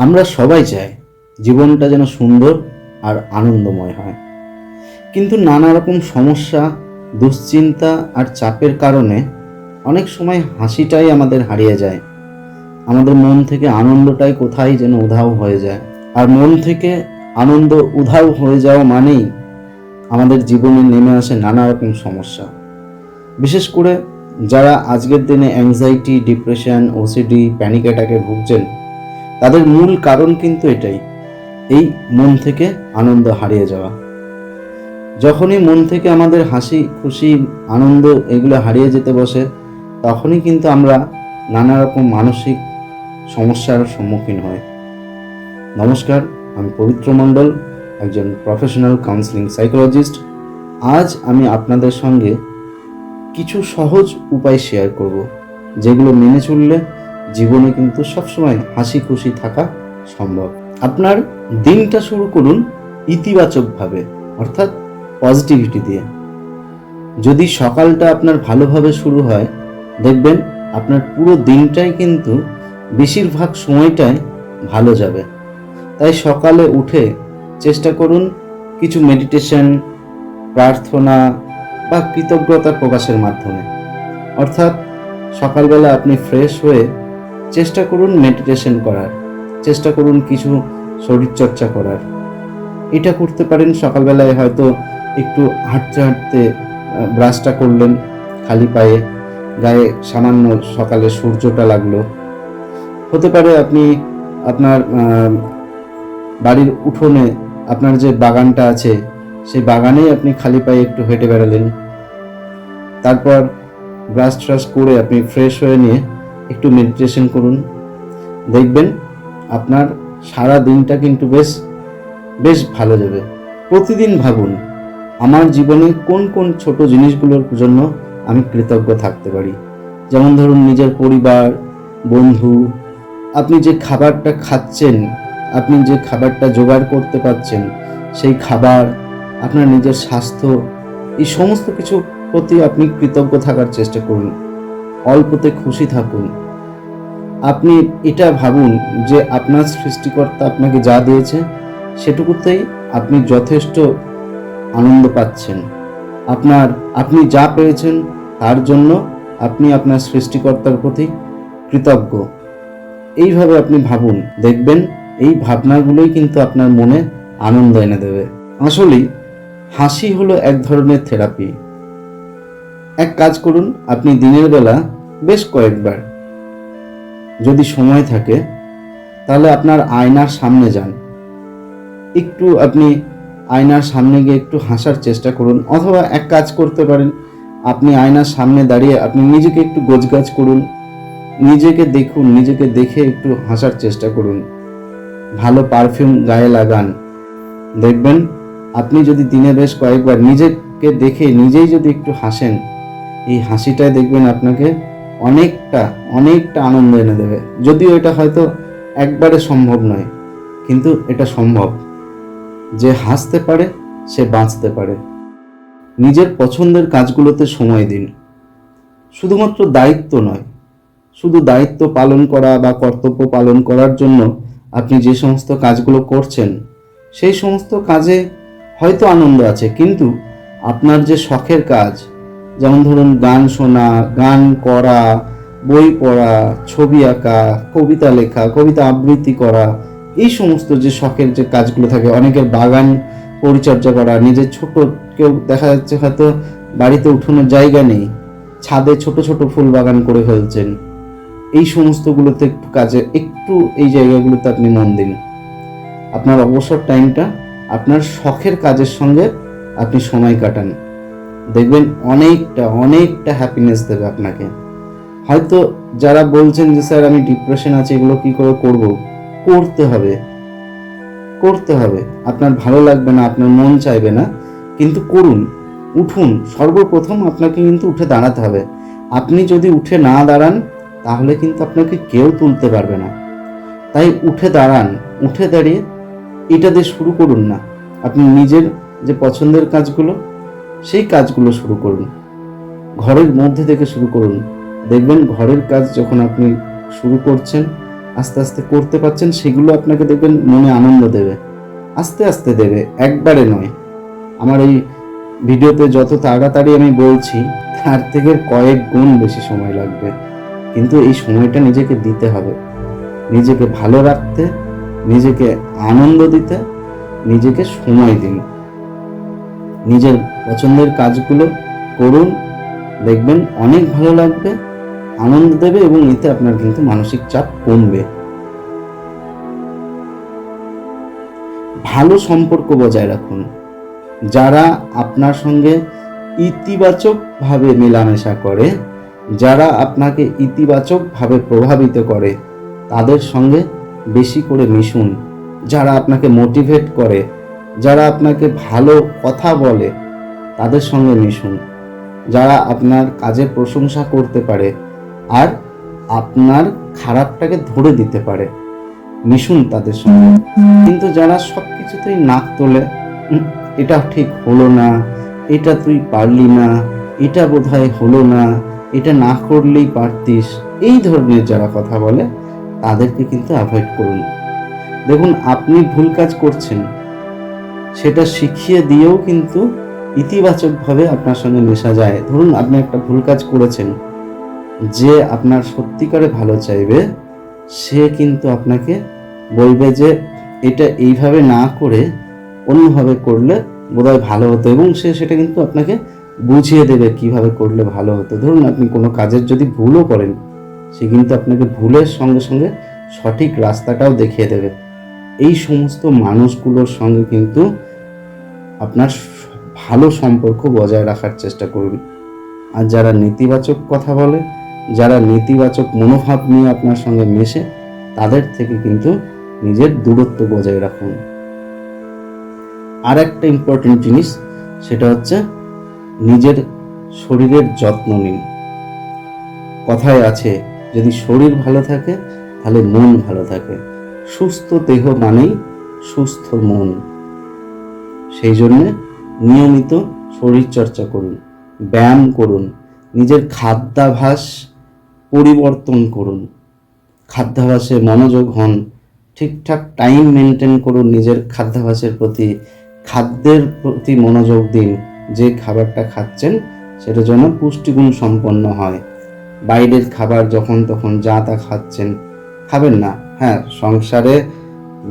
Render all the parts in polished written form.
আমরা সবাই চাই জীবনটা যেন সুন্দর আর আনন্দময় হয়, কিন্তু নানা রকম সমস্যা, দুশ্চিন্তা আর চাপের কারণে অনেক সময় হাসিটাই আমাদের হারিয়ে যায়। আমাদের মন থেকে আনন্দটাই কোথায় যেন উধাও হয়ে যায়। আর মন থেকে আনন্দ উধাও হয়ে যাওয়া মানেই আমাদের জীবনে নেমে আসে নানা রকম সমস্যা। বিশেষ করে যারা আজকের দিনে অ্যাংজাইটি, ডিপ্রেশন, ওসিডি, প্যানিক অ্যাটাকে ভুগছেন, তাদের মূল কারণ কিন্তু এটাই, এই মন থেকে আনন্দ হারিয়ে যাওয়া। যখনই মন থেকে আমাদের হাসি, খুশি, আনন্দ এগুলো হারিয়ে যেতে বসে, তখনই কিন্তু আমরা নানা রকম মানসিক সমস্যার সম্মুখীন হই। নমস্কার, আমি পবিত্র মণ্ডল, একজন প্রফেশনাল কাউন্সিলিং সাইকোলজিস্ট। আজ আমি আপনাদের সঙ্গে কিছু সহজ উপায় শেয়ার করব, যেগুলো মেনে চললে জীবনে কিন্তু সবসময় হাসি খুশি থাকা সম্ভব। আপনার দিনটা শুরু করুন ইতিবাচকভাবে, অর্থাৎ পজিটিভিটি দিয়ে। যদি সকালটা আপনার ভালোভাবে শুরু হয়, দেখবেন আপনার পুরো দিনটাই কিন্তু বেশিরভাগ সময়টাই ভালো যাবে। তাই সকালে উঠে চেষ্টা করুন কিছু মেডিটেশন, প্রার্থনা বা কৃতজ্ঞতা প্রকাশের মাধ্যমে, অর্থাৎ সকালবেলা আপনি ফ্রেশ হয়ে চেষ্টা করুন মেডিটেশন করার, চেষ্টা করুন কিছু শরীরচর্চা করার। এটা করতে পারেন সকালবেলায়, হয়তো একটু হাঁটতে হাঁটতে ব্রাশটা করলেন খালি পায়ে, গায়ে সামান্য সকালে সূর্যটা লাগলো। হতে পারে আপনি আপনার বাড়ির উঠোনে আপনার যে বাগানটা আছে, সেই বাগানেই আপনি খালি পায়ে একটু হেঁটে বেড়ালেন। তারপর ব্রাশ ট্রাশ করে আপনি ফ্রেশ হয়ে নিয়ে একটু মেডিটেশন করুন। দেখবেন আপনার সারা দিনটা কিন্তু বেশ ভালো যাবে। প্রতিদিন ভাবুন, আমার জীবনে কোন কোন ছোট জিনিসগুলোর জন্য আমি কৃতজ্ঞ থাকতে পারি। যেমন ধরুন, নিজের পরিবার, বন্ধু, আপনি যে খাবারটা খাচ্ছেন, আপনি যে খাবারটা জোগাড় করতে পারছেন, সেই খাবার, আপনার নিজের স্বাস্থ্য, এই সমস্ত কিছু প্রতি আপনি কৃতজ্ঞ থাকার চেষ্টা করুন। অল্পতে খুশি থাকুন। আপনি এটা ভাবুন যে আপনার সৃষ্টিকর্তা আপনাকে যা দিয়েছে সেটুকুতেই আপনি যথেষ্ট আনন্দ পাচ্ছেন। আপনি যা পেয়েছেন তার জন্য আপনি আপনার সৃষ্টিকর্তার প্রতি কৃতজ্ঞ। এইভাবে আপনি ভাবুন, দেখবেন এই ভাবনাগুলোই কিন্তু আপনার মনে আনন্দ এনে দেবে। আসলেই হাসি হলো এক ধরনের থেরাপি। এক কাজ করুন, আপনি দিনের বেলা বেশ কয়েকবার, যদি সময় থাকে, তাহলে আপনার আয়নার সামনে যান। একটু আপনি আয়নার সামনে গিয়ে একটু হাসার চেষ্টা করুন। অথবা এক কাজ করতে পারেন, আপনি আয়নার সামনে দাঁড়িয়ে আপনি নিজেকে একটু গোছগাছ করুন, নিজেকে দেখুন, নিজেকে দেখে একটু হাসার চেষ্টা করুন। ভালো পারফিউম গায়ে লাগান। দেখবেন আপনি যদি দিনে বেশ কয়েকবার নিজেকে দেখে নিজেই যদি একটু হাসেন, এই হাসিটাই দেখবেন আপনাকে অনেকটা অনেকটা আনন্দ এনে দেবে। যদিও এটা হয়তো একবারে সম্ভব নয়, কিন্তু এটা সম্ভব। যে হাসতে পারে সে বাঁচতে পারে। নিজের পছন্দের কাজগুলোতে সময় দিন। শুধুমাত্র দায়িত্ব নয়, শুধু দায়িত্ব পালন করা বা কর্তব্য পালন করার জন্য আপনি যে সমস্ত কাজগুলো করছেন, সেই সমস্ত কাজে হয়তো আনন্দ আছে, কিন্তু আপনার যে শখের কাজ, যেমন ধরুন গান শোনা, গান করা, বই পড়া, ছবি আঁকা, কবিতা লেখা, কবিতা আবৃত্তি করা, এই সমস্ত যে শখের যে কাজগুলো থাকে, অনেকের বাগান পরিচর্যা করা, নিজের ছোট, কেউ দেখা যাচ্ছে হয়তো বাড়িতে উঠোনের জায়গা নেই, ছাদে ছোট ছোট ফুল বাগান করে ফেলছেন। এই সমস্তগুলোতে একটু কাজে, একটু এই জায়গাগুলোতে আপনি মন দিন। আপনার অবসর টাইমটা আপনার শখের কাজের সঙ্গে আপনি সময় কাটান, দেখবেন অনেকটা অনেকটা হ্যাপিনেস দেবে আপনাকে। হয়তো যারা বলছেন যে স্যার আমি ডিপ্রেশন আছে, এগুলো কি করে করব, করতে হবে, করতে হবে। আপনার ভালো লাগবে না, আপনার মন চাইবে না, কিন্তু করুন, উঠুন। সর্বপ্রথম আপনাকে কিন্তু উঠে দাঁড়াতে হবে। আপনি যদি উঠে না দাঁড়ান, তাহলে কিন্তু আপনাকে কেউ তুলতে পারবে না। তাই উঠে দাঁড়ান, উঠে দাঁড়িয়ে এটা দিয়ে শুরু করুন না। আপনি নিজের যে পছন্দের কাজগুলো, সেই কাজগুলো শুরু করুন। ঘরের মধ্যে থেকে শুরু করুন। দেখবেন ঘরের কাজ যখন আপনি শুরু করছেন, আস্তে আস্তে করতে পারছেন, সেগুলো আপনাকে দেখবেন মনে আনন্দ দেবে। আস্তে আস্তে দেবে, একবারে নয়। আমার এই ভিডিওতে যত তাড়াতাড়ি আমি বলছি তার থেকে কয়েক গুণ বেশি সময় লাগবে, কিন্তু এই সময়টা নিজেকে দিতে হবে, নিজেকে ভালো রাখতে, নিজেকে আনন্দ দিতে, নিজেকে সময় দিন। নিজের পছন্দের কাজগুলো করুন, দেখবেন অনেক ভালো লাগবে, আনন্দ দেবে, এবং এতে আপনার কিন্তু মানসিক চাপ কমবে। ভালো সম্পর্ক বজায় রাখুন। যারা আপনার সঙ্গে ইতিবাচকভাবে মেলামেশা করে, যারা আপনাকে ইতিবাচকভাবে প্রভাবিত করে, তাদের সঙ্গে বেশি করে মিশুন। যারা আপনাকে মোটিভেট করে, যারা আপনাকে ভালো কথা বলে, তাদের সঙ্গে মিশুন। যারা আপনার কাজের প্রশংসা করতে পারে আর আপনার খারাপটাকে ধরে দিতে পারে, মিশুন তাদের সঙ্গে। কিন্তু যারা সব কিছুতেই নাক তোলে, এটা ঠিক হলো না, এটা তুই পারলি না, এটা বোধহয় হলো না, এটা না করলেই পারতিস, এই ধরনের যারা কথা বলে, তাদেরকে কিন্তু অ্যাভয়েড করুন। দেখুন, আপনি ভুল কাজ করছেন, সেটা শিখিয়ে দিয়েও কিন্তু ইতিবাচকভাবে আপনার সঙ্গে মেশা যায়। ধরুন আপনি একটা ভুল কাজ করেছেন, যে আপনার সত্যিকারে ভালো চাইবে সে কিন্তু আপনাকে বলবে যে এটা এইভাবে না করে অন্যভাবে করলে বোধহয় ভালো হতো, এবং সে সেটা কিন্তু আপনাকে বুঝিয়ে দেবে কিভাবে করলে ভালো হতো। ধরুন আপনি কোনো কাজের যদি ভুলও করেন, সে কিন্তু আপনাকে ভুলের সঙ্গে সঙ্গে সঠিক রাস্তাটাও দেখিয়ে দেবে। এই সমস্ত মানুষগুলোর সঙ্গে কিন্তু আপনার ভালো সম্পর্ক বজায় রাখার চেষ্টা করুন। আর যারা নেতিবাচক কথা বলে, যারা নেতিবাচক মনোভাব নিয়ে আপনার সঙ্গে মেশে, তাদের থেকে কিন্তু নিজের দূরত্ব বজায় রাখুন। আর একটা ইম্পর্টেন্ট জিনিস, সেটা হচ্ছে নিজের শরীরের যত্ন নিন। কথায় আছে, যদি শরীর ভালো থাকে তাহলে মন ভালো থাকে। সুস্থ দেহ মানেই সুস্থ মন। সেই জন্যে নিয়মিত শরীর চর্চা করুন, ব্যায়াম করুন, নিজের খাদ্যাভ্যাস পরিবর্তন করুন, খাদ্যাভ্যাসে মনোযোগ হন, ঠিকঠাক টাইম মেনটেন করুন নিজের খাদ্যাভ্যাসের প্রতি, খাদ্যের প্রতি মনোযোগ দিন। যে খাবারটা খাচ্ছেন সেটা যেন পুষ্টিগুণ সম্পন্ন হয়। বাইরের খাবার যখন তখন যা তা খাবেন না। হ্যাঁ, সংসারে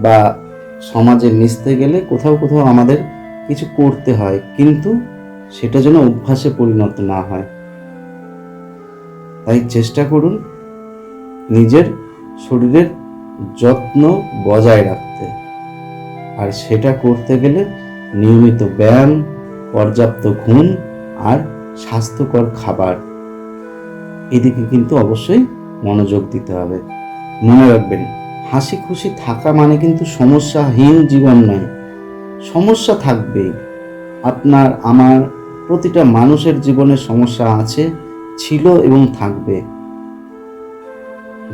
বা সমাজে মিশতে গেলে কোথাও কোথাও আমাদের কিছু করতে হয়, কিন্তু সেটা যেন অভ্যাসে পরিণত না হয়। তাই চেষ্টা করুন নিজের শরীরের যত্ন বজায় রাখতে, আর সেটা করতে গেলে নিয়মিত ব্যায়াম, পর্যাপ্ত ঘুম আর স্বাস্থ্যকর খাবার, এদিকে কিন্তু অবশ্যই মনোযোগ দিতে হবে। মনে রাখবেন, হাসি খুশি থাকা মানে কিন্তু সমস্যাহীন জীবন নয়। সমস্যা থাকবেই, আপনার আমার প্রতিটা মানুষের জীবনে সমস্যা আছে, ছিল এবং থাকবে।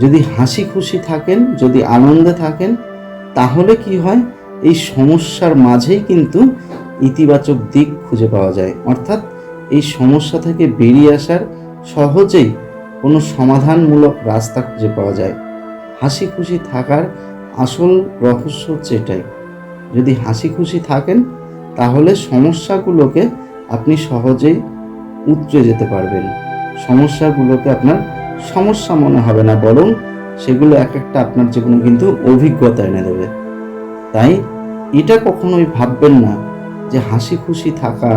যদি হাসি খুশি থাকেন, যদি আনন্দে থাকেন, তাহলে কি হয়, এই সমস্যার মাঝেই কিন্তু ইতিবাচক দিক খুঁজে পাওয়া যায়। অর্থাৎ এই সমস্যা থেকে বেরিয়ে আসার সহজেই কোনো সমাধানমূলক রাস্তা খুঁজে পাওয়া যায়। হাসি খুশি থাকার আসল রহস্য হচ্ছে এটাই। যদি হাসি খুশি থাকেন, তাহলে সমস্যাগুলোকে আপনি সহজেই উতরে যেতে পারবেন। সমস্যাগুলোকে আপনার সমস্যা মনে হবে না, বরং সেগুলো এক একটা আপনার জীবনে কিন্তু অভিজ্ঞতা এনে দেবে। তাই এটা কখনোই ভাববেন না যে হাসি খুশি থাকা,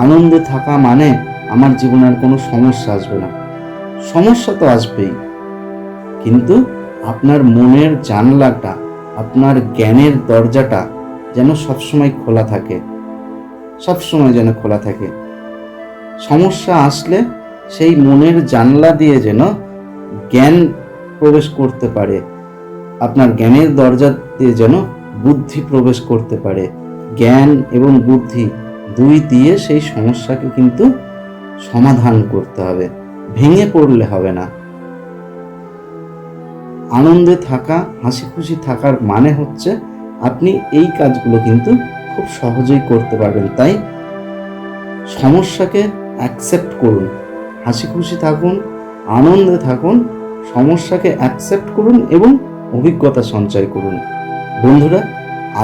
আনন্দে থাকা মানে আমার জীবনে আর কোনো সমস্যা আসবে না। সমস্যা তো আসবেই, কিন্তু আপনার মনের জানলাটা, আপনার জ্ঞানের দরজাটা যেন সবসময় খোলা থাকে, সবসময় যেন খোলা থাকে। সমস্যা আসলে সেই মনের জানলা দিয়ে যেন জ্ঞান প্রবেশ করতে পারে, আপনার জ্ঞানের দরজা দিয়ে যেন বুদ্ধি প্রবেশ করতে পারে। জ্ঞান এবং বুদ্ধি দুই দিয়ে সেই সমস্যাকে কিন্তু সমাধান করতে হবে, ভেঙে পড়লে হবে না। আনন্দে থাকা, হাসি খুশি থাকার মানে হচ্ছে আপনি এই কাজগুলো কিন্তু খুব সহজেই করতে পারবেন। তাই সমস্যাকে অ্যাকসেপ্ট করুন, হাসি খুশি থাকুন, আনন্দে থাকুন, সমস্যাকে অ্যাকসেপ্ট করুন এবং অভিজ্ঞতা সঞ্চয় করুন। বন্ধুরা,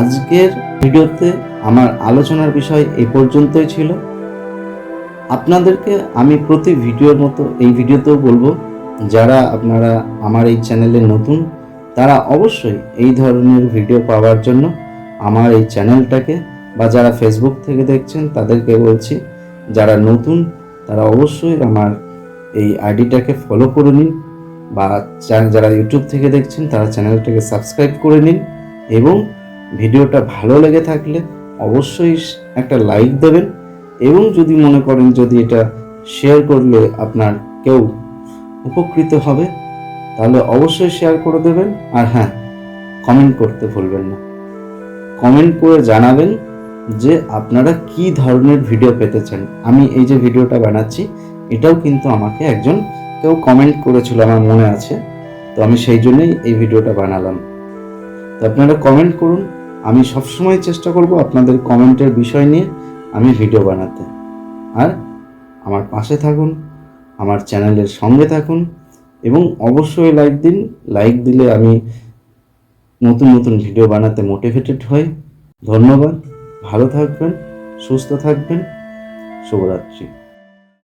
আজকের ভিডিওতে আমার আলোচনার বিষয় এই পর্যন্তই ছিল। আপনাদেরকে আমি প্রতি ভিডিওর মতো এই ভিডিওতেও বলবো, যারা আপনারা আমার এই চ্যানেলে নতুন, তারা অবশ্যই এই ধরনের ভিডিও পাওয়ার জন্য আমার এই চ্যানেলটাকে, বা যারা ফেসবুক থেকে দেখছেন তাদেরকে বলছি, যারা নতুন তারা অবশ্যই আমার এই আইডিটাকে ফলো করে নিন, বা যারা ইউটিউব থেকে দেখছেন তারা চ্যানেলটাকে সাবস্ক্রাইব করে নিন, এবং ভিডিওটা ভালো লেগে থাকলে অবশ্যই একটা লাইক দেবেন, এবং যদি মনে করেন যদি এটা শেয়ার করলে আপনার কেউ উপকৃত হবে তাহলে অবশ্যই শেয়ার করে দেবেন। আর হ্যাঁ, কমেন্ট করতে ভুলবেন না। কমেন্ট করে জানাবেন যে আপনারা কি ধরনের ভিডিও পেতে চান। আমি এই যে ভিডিওটা বানাচ্ছি এটাও কিন্তু আমাকে একজন কেউ কমেন্ট করেছিল, আমার মনে আছে, তো আমি সেই জন্যই এই ভিডিওটা বানালাম। তো আপনারা কমেন্ট করুন, আমি সবসময় চেষ্টা করব আপনাদের কমেন্টের বিষয় নিয়ে আমি ভিডিও বানাতে। আর আমার পাশে থাকুন, আমার চ্যানেলের সঙ্গে থাকুন, এবং অবশ্যই লাইক দিন। লাইক দিলে আমি নতুন নতুন ভিডিও বানাতে মোটিভেটেড হই। ধন্যবাদ, ভালো থাকবেন, সুস্থ থাকবেন, শুভরাত্রি।